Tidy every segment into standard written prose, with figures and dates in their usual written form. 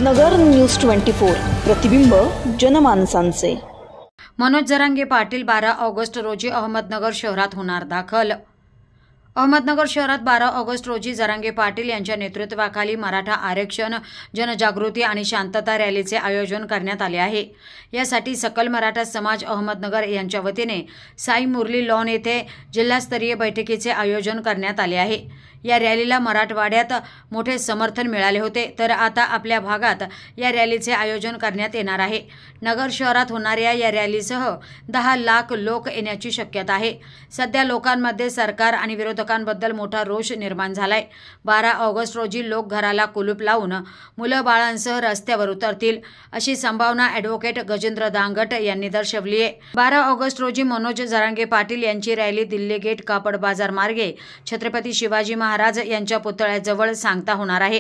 नगर news 24 प्रतिबिंब जनमानसांचे। Manoj Jarange Patil 12 August रोजी अहमदनगर शहरात होणार दाखल। अहमदनगर शहरात 12 ऑगस्ट रोजी जरांगे पाटील यांच्या नेतृत्वाखाली मराठा आरक्षण जनजागृती आणि शांतता रॅलीचे आयोजन करण्यात आले आहे। यासाठी सकल मराठा समाज अहमदनगर यांच्या वतीने साई मुरली लॉन येथे जिल्हास्तरीय बैठकीचे आयोजन करण्यात आले आहे। या रॅलीला मराठवाड्यात मोठे समर्थन मिळाले होते, तर आता आपल्या भागात या रॅलीचे आयोजन करण्यात येणार आहे। नगर शहरात होणाऱ्या या रॅलीसह 10 लाख लोक येण्याची शक्यता आहे। सध्या लोकांमध्ये सरकार आणि विरोधकांबद्दल मोठा रोष निर्माण झालाय। 12 ऑगस्ट रोजी लोक घराला कुलूप लावून मुलं बाळांसह रस्त्यावर उतरतील अशी संभावना ॲडव्होकेट गजेंद्र दांगट यांनी दर्शवली आहे। 12 ऑगस्ट रोजी मनोज जरांगे पाटील यांची रॅली दिल्ली गेट कापड बाजार मार्गे छत्रपती शिवाजी महाराज यांच्या पुतळ्याजवळ सांगता होणार आहे।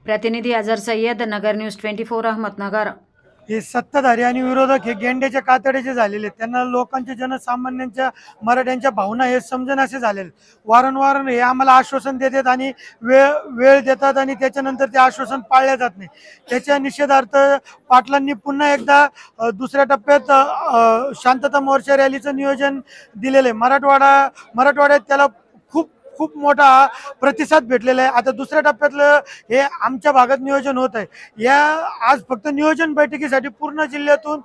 प्रतिनिधी अजहर सय्यद, नगर न्यूज 24 अहमदनगर। हे सत्ताधारी आणि विरोधक हे गेंड्याच्या कातडीचे झालेले, त्यांना लोकांच्या जनसामान्यांच्या मराठ्यांच्या भावना हे समजण्याचे झालेले। वारंवार हे आम्हाला आश्वासन देतात आणि वेळ देतात आणि त्याच्यानंतर ते आश्वासन पाळले जात नाही। त्याच्या निषेधार्थ पाटलांनी पुन्हा एकदा दुसऱ्या टप्प्यात शांतता मोर्चा रॅलीचं नियोजन दिलेले। मराठवाड्यात त्याला खूप मोठा प्रतिसाद भेटलेला आहे। आता दुसऱ्या टप्प्यातलं हे आमच्या भागात नियोजन होत आहे। या आज फक्त नियोजन बैठकीसाठी पूर्ण जिल्ह्यातून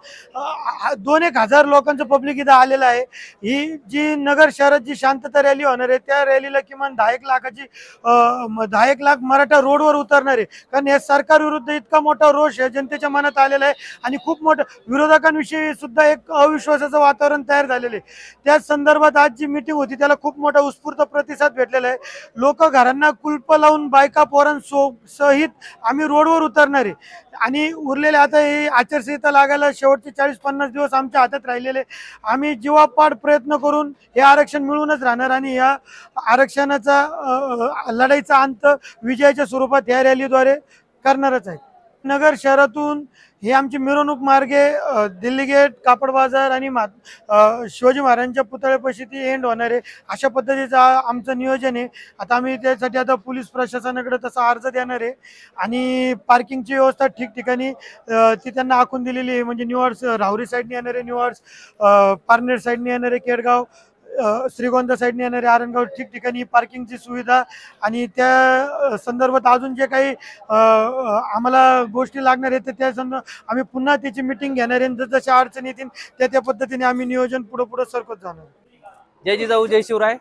2-1 हजार लोकांचं पब्लिक इथं आलेलं आहे। ही जी नगर शहरात जी शांतता रॅली होणार आहे, त्या रॅलीला किमान 10 लाख मराठा रोडवर उतरणार आहे। कारण या सरकार विरुद्ध इतका मोठा रोष आहे जनतेच्या मनात आलेला आहे आणि खूप मोठं विरोधकांविषयी सुद्धा एक अविश्वासाचं वातावरण तयार झालेलं आहे। त्याच संदर्भात आज जी मीटिंग होती त्याला खूप मोठा उत्स्फूर्त प्रतिसाद भेटलेला आहे। लोक घरांना कुलप लावून बायका पोरांसहित आम्ही रोडवर उतरणार आहे आणि उरलेले आता ही आचारसंहिता लागायला शेवटचे 40-50 दिवस आमच्या हातात राहिलेले। आम्ही जीवापाड प्रयत्न करून हे आरक्षण मिळूनच राहणार आणि या आरक्षणाचा लढाईचा अंत विजयाच्या स्वरूपात या रॅलीद्वारे करणारच आहे। नगर शहरातून हे आमची मिरवणूक मार्गे दिल्ली गेट, कापड बाजार आणि शिवाजी महाराजांच्या पुतळ्यापाशी ती एंड होणार आहे। अशा पद्धतीचं आमचं नियोजन आहे। आता आम्ही त्यासाठी पोलीस प्रशासनाकडे तसा अर्ज देणार आहे आणि पार्किंगची व्यवस्था ठिकठिकाणी ती त्यांना आखून दिलेली आहे। म्हणजे निवार्स राहुरी साईडने येणार आहे, निवार्स पारनेर साईडने येणार आहे, केडगाव श्रीगोंदा साईडने येणारे आरणगाव ठिकठिकाणी पार्किंगची सुविधा आणि त्या संदर्भात अजून जे काही आम्हाला गोष्टी लागणार आहेत त्या संदर्भात आम्ही पुन्हा त्याची मीटिंग घेणार आहे। जशा अडचणी येतील त्या पद्धतीने आम्ही नियोजन पुढे सरकत जाणार। जय जिजाऊ जय शिवराय।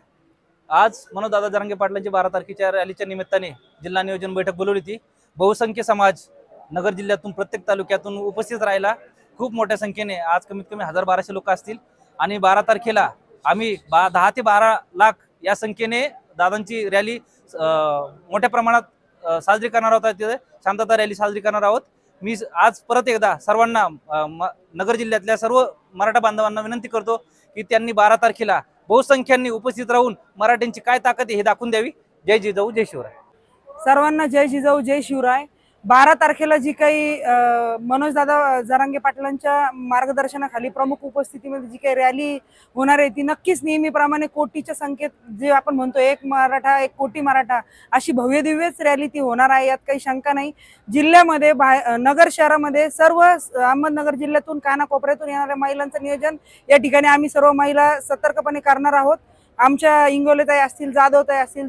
आज मनोज दादा जरांगे पाटलांची 12 तारखेच्या रॅलीच्या निमित्ताने जिल्हा नियोजन बैठक बोलवली होती। बहुसंख्य समाज नगर जिल्ह्यातून प्रत्येक तालुक्यातून उपस्थित राहिला। खूप मोठ्या संख्येने आज कमीत कमी 1000-1200 लोक असतील आणि 12 तारखेला आम्ही 10 ते 12 लाख या संख्येने दादांची रॅली मोठ्या प्रमाणात साजरी करणार आहोत। तिथे शांतता रॅली साजरी करणार आहोत। मी आज परत एकदा सर्वांना नगर जिल्ह्यातल्या सर्व मराठा बांधवांना विनंती करतो की त्यांनी 12 तारखेला बहुसंख्यांनी उपस्थित राहून मराठ्यांची काय ताकद आहे हे दाखवून द्यावी। जय जिजाऊ जय शिवराय। सर्वांना जय जिजाऊ जय शिवराय। 12 तारखेला जी काही मनोज दादा जरांगे पाटलांच्या मार्गदर्शनाखाली प्रमुख उपस्थितीमध्ये जी काही रॅली होणार आहे ती नक्कीच नेहमीप्रमाणे कोटीच्या संख्येत जे आपण म्हणतो एक मराठा एक कोटी मराठा अशी भव्य दिव्यच रॅली ती होणार आहे, यात काही शंका नाही। जिल्ह्यामध्ये नगर शहरामध्ये सर्व अहमदनगर जिल्ह्यातून कानाकोपऱ्यातून येणाऱ्या महिलांचं नियोजन या ठिकाणी आम्ही सर्व महिला सतर्कपणे करणार आहोत। आमच्या इंगोलेताई असतील, जाधवताई असतील,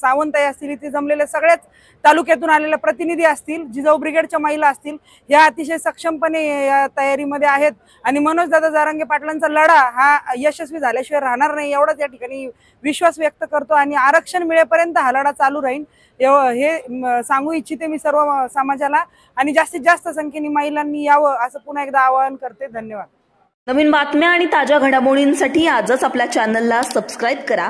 सावंतताई असतील, इथे जमलेल्या सगळ्याच तालुक्यातून आलेल्या प्रतिनिधी असतील, जिजाऊ ब्रिगेडच्या महिला असतील, ह्या अतिशय सक्षमपणे या तयारीमध्ये आहेत आणि मनोज दादा जरांगे पाटलांचा लढा हा यशस्वी झाल्याशिवाय राहणार नाही एवढाच या ठिकाणी विश्वास व्यक्त करतो आणि आरक्षण मिळेपर्यंत हा लढा चालू राहील हे सांगू इच्छिते मी सर्व समाजाला आणि जास्तीत जास्त संख्येने महिलांनी यावं असं पुन्हा एकदा आवाहन करते। धन्यवाद। नवीन बातम्या आणि ताज्या घडामोडींसाठी आजच आपल्या चॅनलला सबस्क्राईब करा।